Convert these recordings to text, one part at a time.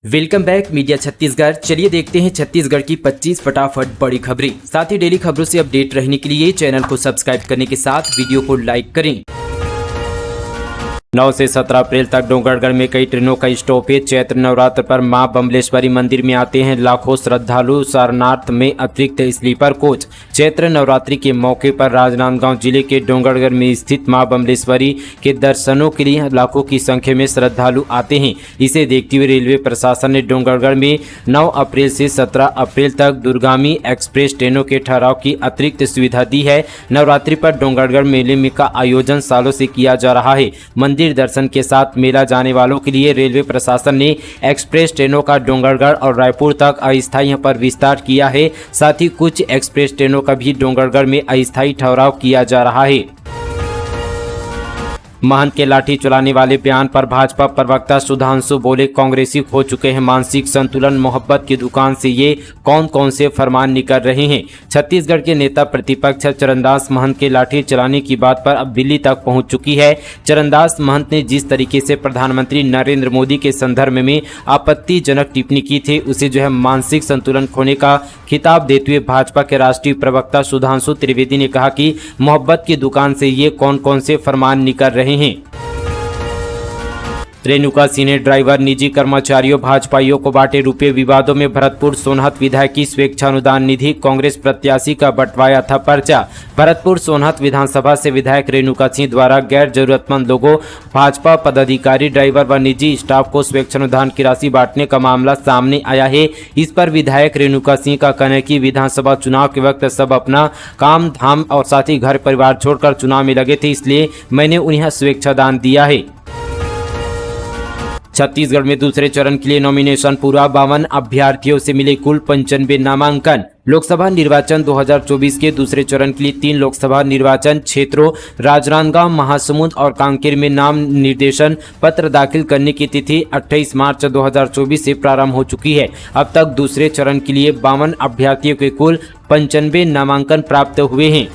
Welcome back media Chhattisgarh. चलिए देखते हैं छत्तीसगढ़ की 25 फटाफट बड़ी खबरें। साथ ही डेली खबरों से अपडेट रहने के लिए चैनल को सब्सक्राइब करने के साथ वीडियो को लाइक करें। 9 से 17 अप्रैल तक डोंगरगढ़ में कई ट्रेनों का स्टॉपेज। चैत्र नवरात्र पर मां बमलेश्वरी मंदिर में आते हैं लाखों श्रद्धालु। सारनाथ में अतिरिक्त स्लीपर कोच। चैत्र नवरात्रि के मौके पर राजनांदगांव जिले के डोंगरगढ़ में स्थित मां बमलेश्वरी के दर्शनों के लिए लाखों की संख्या में श्रद्धालु आते हैं। इसे देखते हुए रेलवे प्रशासन ने डोंगरगढ़ में 9 अप्रैल से 17 अप्रैल तक दूरगामी एक्सप्रेस ट्रेनों के ठहराव की अतिरिक्त सुविधा दी है। नवरात्रि पर डोंगरगढ़ मेले में का आयोजन सालों से किया जा रहा है। मंदिर दर्शन के साथ मेला जाने वालों के लिए रेलवे प्रशासन ने एक्सप्रेस ट्रेनों का डोंगरगढ़ और रायपुर तक अस्थायी पर विस्तार किया है। साथ ही कुछ एक्सप्रेस ट्रेनों का भी डोंगरगढ़ में अस्थायी ठहराव किया जा रहा है। महंत के लाठी चलाने वाले बयान पर भाजपा प्रवक्ता सुधांशु बोले, कांग्रेसी हो चुके हैं मानसिक संतुलन। मोहब्बत की दुकान से ये कौन कौन से फरमान निकल रहे हैं। छत्तीसगढ़ के नेता प्रतिपक्ष चरणदास महंत के लाठी चलाने की बात पर अब दिल्ली तक पहुंच चुकी है। चरणदास महंत ने जिस तरीके से प्रधानमंत्री नरेंद्र मोदी के संदर्भ में आपत्तिजनक टिप्पणी की थी, उसे मानसिक संतुलन खोने का खिताब देते हुए भाजपा के राष्ट्रीय प्रवक्ता सुधांशु त्रिवेदी ने कहा कि मोहब्बत की दुकान से ये कौन कौन से फरमान निकल रहे हैं। रेणुका सिंह ने ड्राइवर, निजी कर्मचारियों, भाजपाइयों को बांटे रुपये। विवादों में भरतपुर सोनहत विधायक की स्वेच्छा अनुदान निधि। कांग्रेस प्रत्याशी का बंटवाया था पर्चा। भरतपुर सोनहत विधानसभा से विधायक रेणुका सिंह द्वारा गैर जरूरतमंद लोगों, भाजपा पदाधिकारी, ड्राइवर व निजी स्टाफ को स्वेच्छा अनुदान की राशि बांटने का मामला सामने आया है। इस पर विधायक रेणुका सिंह का कहना है कि विधानसभा चुनाव के वक्त सब अपना काम धाम और साथ ही घर परिवार छोड़कर चुनाव में लगे थे, इसलिए मैंने उन्हें स्वेच्छा दान दिया है। छत्तीसगढ़ में दूसरे चरण के लिए नॉमिनेशन पूरा। 52 अभ्यर्थियों से मिले कुल 95 नामांकन। लोकसभा निर्वाचन 2024 के दूसरे चरण के लिए 3 लोकसभा निर्वाचन क्षेत्रों राजनांदगांव, महासमुंद और कांकेर में नाम निर्देशन पत्र दाखिल करने की तिथि 28 मार्च 2024 से प्रारंभ हो चुकी है। अब तक दूसरे चरण के लिए 52 अभ्यर्थियों के कुल 95 नामांकन प्राप्त हुए हैं।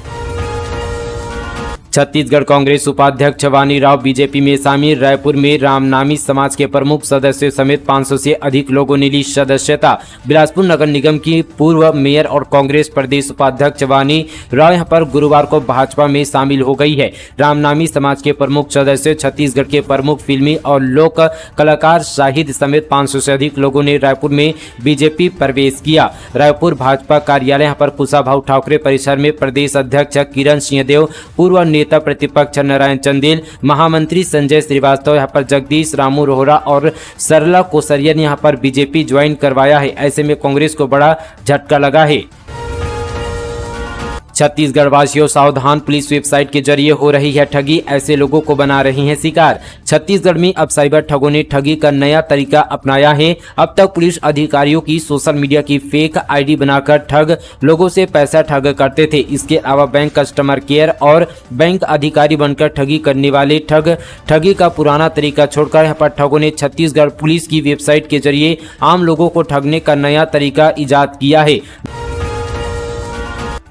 छत्तीसगढ़ कांग्रेस उपाध्यक्ष वानी राव बीजेपी में शामिल। रायपुर में रामनामी समाज के प्रमुख सदस्यों समेत 500 से अधिक लोगों ने ली सदस्यता। बिलासपुर नगर निगम की पूर्व मेयर और कांग्रेस प्रदेश उपाध्यक्ष वानी राव यहां पर गुरुवार को भाजपा में शामिल हो गई है। रामनामी समाज के प्रमुख सदस्य छत्तीसगढ़ के प्रमुख फिल्मी और लोक कलाकार शाहिद समेत 500 से अधिक लोगों ने रायपुर में बीजेपी प्रवेश किया। रायपुर भाजपा कार्यालय यहां पर कुशाभाऊ ठाकरे परिसर में प्रदेश अध्यक्ष किरण सिंहदेव, पूर्व नेता प्रतिपक्ष नारायण चंदेल, महामंत्री संजय श्रीवास्तव, यहाँ पर जगदीश रामू रोहरा और सरला कोसरिया ने यहाँ पर बीजेपी ज्वाइन करवाया है। ऐसे में कांग्रेस को बड़ा झटका लगा है। छत्तीसगढ़ वासियों सावधान, पुलिस वेबसाइट के जरिए हो रही है ठगी, ऐसे लोगों को बना रही हैं शिकार। छत्तीसगढ़ में अब साइबर ठगों ने ठगी का नया तरीका अपनाया है। अब तक पुलिस अधिकारियों की सोशल मीडिया की फेक आईडी बनाकर ठग लोगों से पैसा ठग करते थे। इसके अलावा बैंक कस्टमर केयर और बैंक अधिकारी बनकर ठगी करने वाले ठगी का पुराना तरीका छोड़कर यहाँ पर ठगों ने छत्तीसगढ़ पुलिस की वेबसाइट के जरिए आम लोगों को ठगने का नया तरीका इजाद किया है।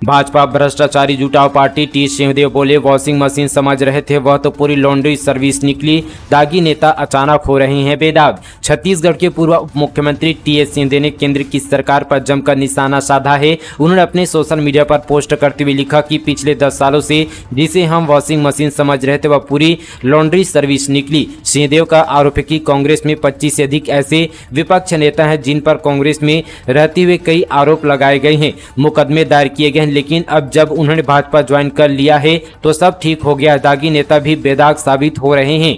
भाजपा भ्रष्टाचारी जुटाव पार्टी। टी सिंहदेव बोले, वॉशिंग मशीन समझ रहे थे वह तो पूरी लॉन्ड्री सर्विस निकली। दागी नेता अचानक हो रहे हैं बेदाग। छत्तीसगढ़ के पूर्व उप मुख्यमंत्री टी सिंहदेव ने केंद्र की सरकार पर जमकर निशाना साधा है। उन्होंने अपने सोशल मीडिया पर पोस्ट करते हुए लिखा कि पिछले 10 सालों से जिसे हम वॉशिंग मशीन समझ रहे थे वह पूरी लॉन्ड्री सर्विस निकली। सिंहदेव का आरोप है कि कांग्रेस में 25 से अधिक ऐसे विपक्ष नेता हैं जिन पर कांग्रेस में रहते हुए कई आरोप लगाए गए हैं, मुकदमे दायर किए गए हैं, लेकिन अब जब उन्होंने भाजपा ज्वाइन कर लिया है तो सब ठीक हो गया। दागी नेता भी बेदाग साबित हो रहे हैं।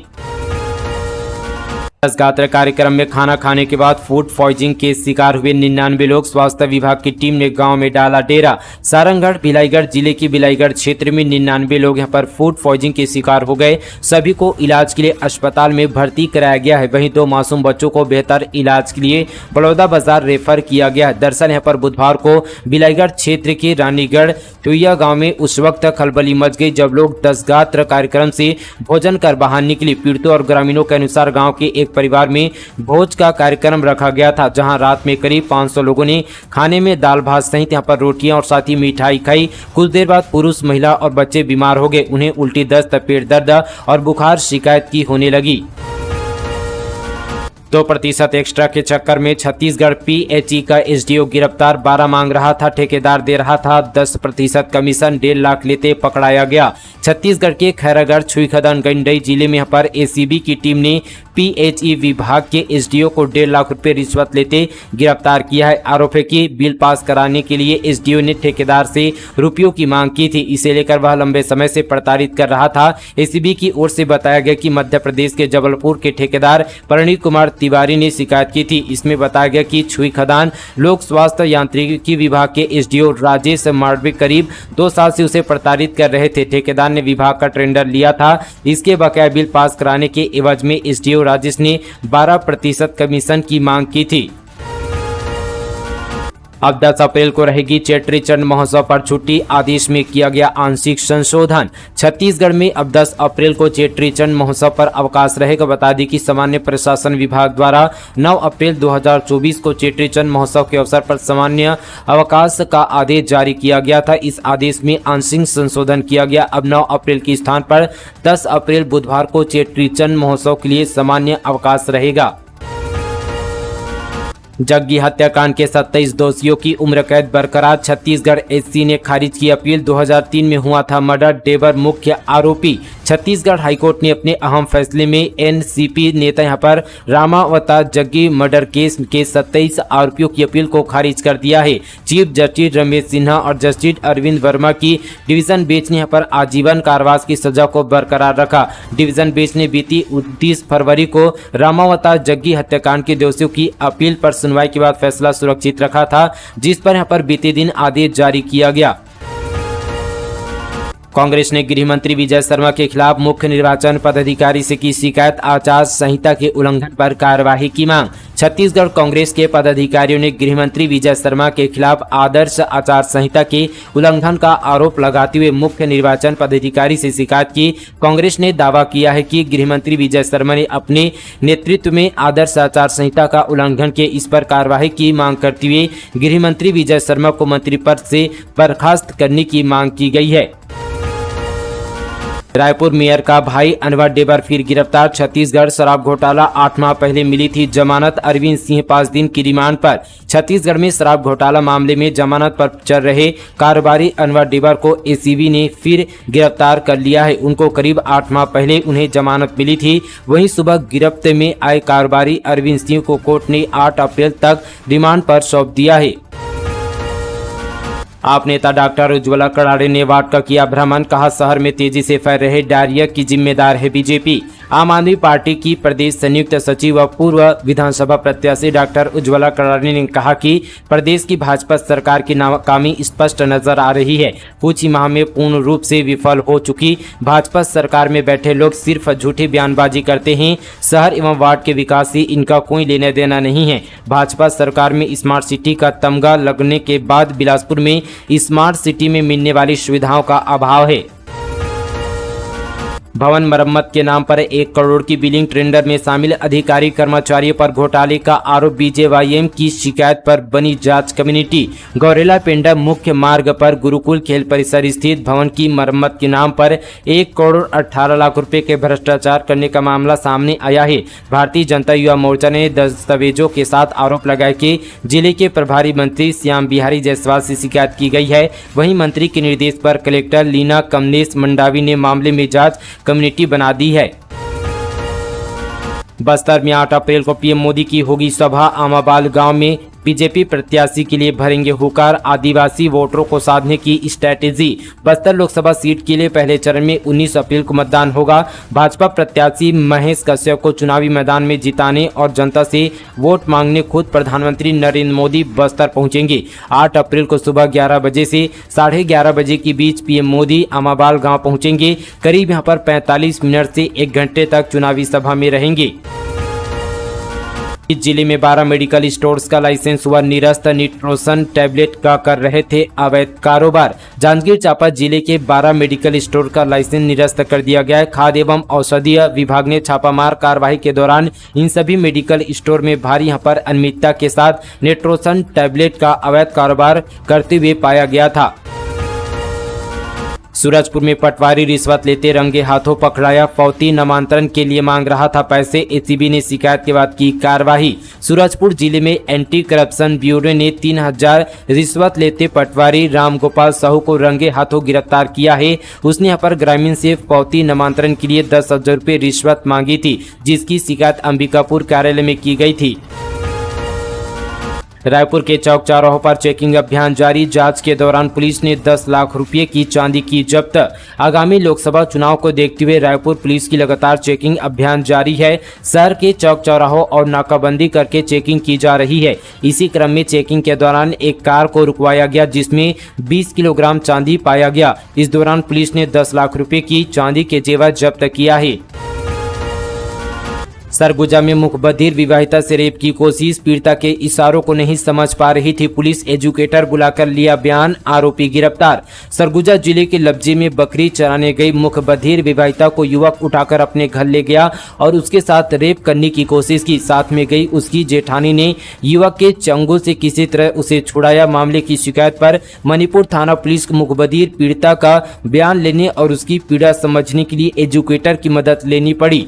गात्र कार्यक्रम में खाना खाने के बाद फूड पॉइजनिंग के शिकार हुए 99 लोग। स्वास्थ्य विभाग की टीम ने गांव में डाला डेरा। सारंगढ़ भिलाईगढ़ जिले की भिलाईगढ़ क्षेत्र में 99 लोग यहां पर फूड पॉइजनिंग के शिकार हो गए। सभी को इलाज के लिए अस्पताल में भर्ती कराया गया है। वहीं 2 मासूम बच्चों को बेहतर इलाज के लिए बड़ौदा बाजार रेफर किया गया है। दरअसल यहाँ पर बुधवार को भिलाईगढ़ क्षेत्र के रानीगढ़ टुइया गाँव में उस वक्त खलबली मच गई जब लोग 10 गात्र कार्यक्रम से भोजन कर बाहर निकले। पीड़ितों और ग्रामीणों के अनुसार गाँव के एक परिवार में भोज का कार्यक्रम रखा गया था, जहां रात में करीब 500 लोगों ने खाने में दाल भात सहित यहां पर रोटियां और साथ ही मिठाई खाई। कुछ देर बाद पुरुष, महिला और बच्चे बीमार हो गए। उन्हें उल्टी, दस्त, पेट दर्द और बुखार शिकायत की होने लगी। 2% एक्स्ट्रा के चक्कर में छत्तीसगढ़ पीएचई का एसडीओ गिरफ्तार। 12 मांग रहा था, ठेकेदार दे रहा था 10% कमीशन, 1.5 लाख लेते पकड़ाया गया। छत्तीसगढ़ के खैरागढ़ छुईखदान गंडई जिले में यहाँ पर एसीबी की टीम ने पीएचई विभाग के एसडीओ को 1.5 लाख रुपए रिश्वत लेते गिरफ्तार किया है। आरोप है कि बिल पास कराने के लिए एसडीओ ने ठेकेदार से रुपयों की मांग की थी। इसे लेकर वह लंबे समय से प्रताड़ित कर रहा था। एसीबी की ओर से बताया गया कि मध्य प्रदेश के जबलपुर के ठेकेदार परिणीत कुमार तिवारी ने शिकायत की थी। इसमें बताया गया कि छुईखदान लोक स्वास्थ्य यांत्रिकी विभाग के एसडीओ राजेश माडवे करीब 2 साल से उसे प्रताड़ित कर रहे थे। ठेकेदार ने विभाग का टेंडर लिया था। इसके बकाया बिल पास कराने के एवज में एसडीओ राजेश ने 12% कमीशन की मांग की थी। अब 10 अप्रैल को रहेगी चेट्री चंड महोत्सव पर छुट्टी, आदेश में किया गया आंशिक संशोधन। छत्तीसगढ़ में अब 10 अप्रैल को चेट्री चंड महोत्सव पर अवकाश रहेगा। बता दें कि सामान्य प्रशासन विभाग द्वारा 9 अप्रैल 2024 को चेट्री चंड महोत्सव के अवसर पर सामान्य अवकाश का आदेश जारी किया गया था। इस आदेश में आंशिक संशोधन किया गया। अब 9 अप्रैल के स्थान पर 10 अप्रैल बुधवार को चेट्री चंड महोत्सव के लिए सामान्य अवकाश रहेगा। जग्गी हत्याकांड के 27 दोषियों की उम्र कैद बरकरार। छत्तीसगढ़ एससी ने खारिज की अपील। 2003 में हुआ था मर्डर, डेबर मुख्य आरोपी। छत्तीसगढ़ हाईकोर्ट ने अपने अहम फैसले में एनसीपी नेता यहां पर रामावतार जग्गी मर्डर केस के 27 आरोपियों की अपील को खारिज कर दिया है। चीफ जस्टिस रमेश सिन्हा और जस्टिस अरविंद वर्मा की डिवीजन बेंच ने यहां पर आजीवन कारावास की सजा को बरकरार रखा। डिवीजन बेंच ने बीती 29 फरवरी को रामावतार जग्गी हत्याकांड के दोषियों की अपील पर सुनवाई के बाद फैसला सुरक्षित रखा था, जिस पर यहां पर बीते दिन आदेश जारी किया गया। कांग्रेस ने गृह मंत्री विजय शर्मा के खिलाफ मुख्य निर्वाचन पदाधिकारी से की शिकायत, आचार संहिता के उल्लंघन पर कार्यवाही की मांग। छत्तीसगढ़ कांग्रेस के पदाधिकारियों ने गृह मंत्री विजय शर्मा के खिलाफ आदर्श आचार संहिता के उल्लंघन का आरोप लगाते हुए मुख्य निर्वाचन पदाधिकारी से शिकायत की। कांग्रेस ने दावा किया है कि गृह मंत्री विजय शर्मा ने अपने नेतृत्व में आदर्श आचार संहिता का उल्लंघन किए। इस पर कार्यवाही की मांग करते हुए गृह मंत्री विजय शर्मा को मंत्री पद से बर्खास्त करने की मांग की गई है। रायपुर मेयर का भाई अनवर डेबर फिर गिरफ्तार। छत्तीसगढ़ शराब घोटाला 8 माह पहले मिली थी जमानत, अरविंद सिंह 5 दिन की रिमांड पर। छत्तीसगढ़ में शराब घोटाला मामले में जमानत पर चल रहे कारोबारी अनवर डेबर को एसीबी ने फिर गिरफ्तार कर लिया है। उनको करीब 8 माह पहले उन्हें जमानत मिली थी। वहीं सुबह गिरफ्त में आए कारोबारी अरविंद सिंह को कोर्ट ने 8 अप्रैल तक रिमांड पर सौंप दिया है। आप नेता डॉक्टर उज्ज्वला कड़ारे ने वार्ड का किया भ्रमण, कहा शहर में तेजी से फैल रहे डायरिया की जिम्मेदार है बीजेपी। आम आदमी पार्टी की प्रदेश संयुक्त सचिव व पूर्व विधानसभा प्रत्याशी डॉक्टर उज्ज्वला कड़ारे ने कहा कि प्रदेश की भाजपा सरकार की नाकामी स्पष्ट नजर आ रही है। कुछ ही माह में पूर्ण रूप से विफल हो चुकी भाजपा सरकार में बैठे लोग सिर्फ झूठी बयानबाजी करते हैं। शहर एवं वार्ड के विकास से इनका कोई लेना देना नहीं है। भाजपा सरकार में स्मार्ट सिटी का तमगा लगने के बाद बिलासपुर में स्मार्ट सिटी में मिलने वाली सुविधाओं का अभाव है। भवन मरम्मत के नाम पर 1 करोड़ की बिलिंग टेंडर में शामिल अधिकारी कर्मचारियों पर घोटाले का आरोप। बीजेवाईएम की शिकायत पर बनी जांच कमेटी। गौरेला पेंडा मुख्य मार्ग पर गुरुकुल खेल परिसर स्थित भवन की मरम्मत के नाम पर 1 करोड़ 18 लाख रुपए के भ्रष्टाचार करने का मामला सामने आया है। भारतीय जनता युवा मोर्चा ने दस्तावेजों के साथ आरोप लगाया कि जिले के प्रभारी मंत्री श्याम बिहारी जायसवाल से शिकायत की गई है। वहीं मंत्री के निर्देश पर कलेक्टर लीना कमलेश मंडावी ने मामले में जांच कमेटी बना दी है। बस्तर में 8 अप्रैल को पीएम मोदी की होगी सभा। आमाबाल गांव में बीजेपी प्रत्याशी के लिए भरेंगे हुकार। आदिवासी वोटरों को साधने की स्ट्रैटेजी। बस्तर लोकसभा सीट के लिए पहले चरण में 19 अप्रैल को मतदान होगा। भाजपा प्रत्याशी महेश कश्यप को चुनावी मैदान में जिताने और जनता से वोट मांगने खुद प्रधानमंत्री नरेंद्र मोदी बस्तर पहुंचेंगे। 8 अप्रैल को सुबह 11 बजे से 11:30 बजे के बीच पीएम मोदी आमाबाल गाँव पहुंचेंगे। करीब यहाँ पर 45 मिनट से 1 घंटे तक चुनावी सभा में रहेंगे। इस जिले में 12 मेडिकल स्टोर्स का लाइसेंस हुआ निरस्त। निट्रोसन टैबलेट का कर रहे थे अवैध कारोबार। जांजगीर चांपा जिले के 12 मेडिकल स्टोर का लाइसेंस निरस्त कर दिया गया है। खाद्य एवं औषधीय विभाग ने छापामार कार्रवाई के दौरान इन सभी मेडिकल स्टोर में भारी यहाँ पर अनियमितता के साथ निट्रोसन टैबलेट का अवैध कारोबार करते हुए पाया गया था। सूरजपुर में पटवारी रिश्वत लेते रंगे हाथों पकड़ाया। फौती नामांतरण के लिए मांग रहा था पैसे, एसीबी ने शिकायत के बाद की कार्रवाई। सूरजपुर जिले में एंटी करप्शन ब्यूरो ने 3000 रिश्वत लेते पटवारी रामगोपाल साहू को रंगे हाथों गिरफ्तार किया है। उसने यहाँ पर ग्रामीण से फौती नामांतरण के लिए 10,000 रुपये रिश्वत मांगी थी, जिसकी शिकायत अंबिकापुर कार्यालय में की गई थी। रायपुर के चौक चौराहों पर चेकिंग अभियान जारी। जांच के दौरान पुलिस ने 10 लाख रुपए की चांदी की जब्त। आगामी लोकसभा चुनाव को देखते हुए रायपुर पुलिस की लगातार चेकिंग अभियान जारी है। शहर के चौक चौराहों और नाकाबंदी करके चेकिंग की जा रही है। इसी क्रम में चेकिंग के दौरान एक कार को रुकवाया गया, जिसमें 20 किलोग्राम चांदी पाया गया। इस दौरान पुलिस ने 10 लाख रुपए की चांदी के जेवर जब्त किया है। सरगुजा में मुखबधिर विवाहिता से रेप की कोशिश। पीड़िता के इशारों को नहीं समझ पा रही थी पुलिस, एजुकेटर बुलाकर लिया बयान, आरोपी गिरफ्तार। सरगुजा जिले के लब्जे में बकरी चराने गई मुखबधिर विवाहिता को युवक उठाकर अपने घर ले गया और उसके साथ रेप करने की कोशिश की। साथ में गई उसकी जेठानी ने युवक के चंगुल से किसी तरह उसे छुड़ाया। मामले की शिकायत पर मणिपुर थाना पुलिस को मुखबधिर पीड़िता का बयान लेने और उसकी पीड़ा समझने के लिए एजुकेटर की मदद लेनी पड़ी।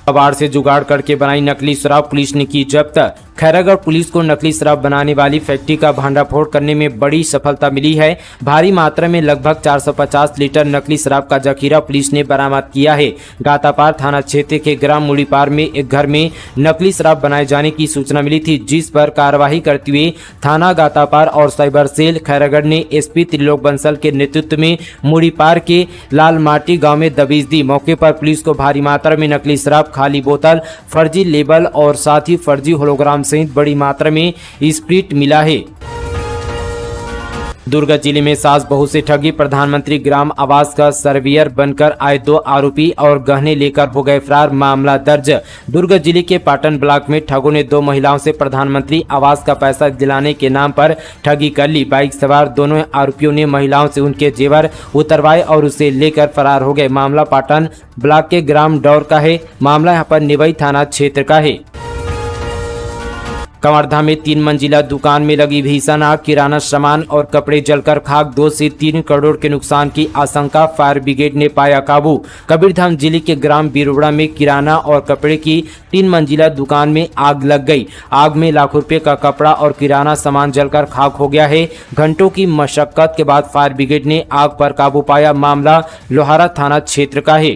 कबाड़ से जुगाड़ करके बनाई नकली शराब, पुलिस ने की जब्त। खैरागढ़ पुलिस को नकली शराब बनाने वाली फैक्ट्री का भांडाफोड़ करने में बड़ी सफलता मिली है। भारी मात्रा में लगभग 450 लीटर नकली शराब का जखीरा पुलिस ने बरामद किया है। गातापार थाना क्षेत्र के ग्राम मुड़ीपार में एक घर में नकली शराब बनाए जाने की सूचना मिली थी, जिस पर कार्रवाई करते हुए थाना गातापार और साइबर सेल खैरागढ़ ने एसपी त्रिलोक बंसल के नेतृत्व में मुड़ीपार के लालमाटी गाँव में दबिश दी। मौके पर पुलिस को भारी मात्रा में नकली शराब, खाली बोतल, फर्जी लेबल और साथ ही फर्जी होलोग्राम सहित बड़ी मात्रा में स्प्रिट मिला है। दुर्ग जिले में सास बहू से ठगी। प्रधानमंत्री ग्राम आवास का सर्वेयर बनकर आए 2 आरोपी और गहने लेकर हो गए फरार, मामला दर्ज। दुर्ग जिले के पाटन ब्लॉक में ठगों ने 2 महिलाओं से प्रधानमंत्री आवास का पैसा दिलाने के नाम पर ठगी कर ली। बाइक सवार दोनों आरोपियों ने महिलाओं से उनके जेवर उतरवाए और उसे लेकर फरार हो गए। मामला पाटन ब्लॉक के ग्राम डौर का है। मामला यहाँ पर निवई थाना क्षेत्र का है। कवर्धा में 3 मंजिला दुकान में लगी भीषण आग, किराना सामान और कपड़े जलकर खाक, 2 से 3 करोड़ के नुकसान की आशंका, फायर ब्रिगेड ने पाया काबू। कबीरधाम जिले के ग्राम बिरोड़ा में किराना और कपड़े की 3 मंजिला दुकान में आग लग गई। आग में लाखों रुपए का कपड़ा और किराना सामान जलकर खाक हो गया है। घंटों की मशक्कत के बाद फायर ब्रिगेड ने आग पर काबू पाया। मामला लोहारा थाना क्षेत्र का है।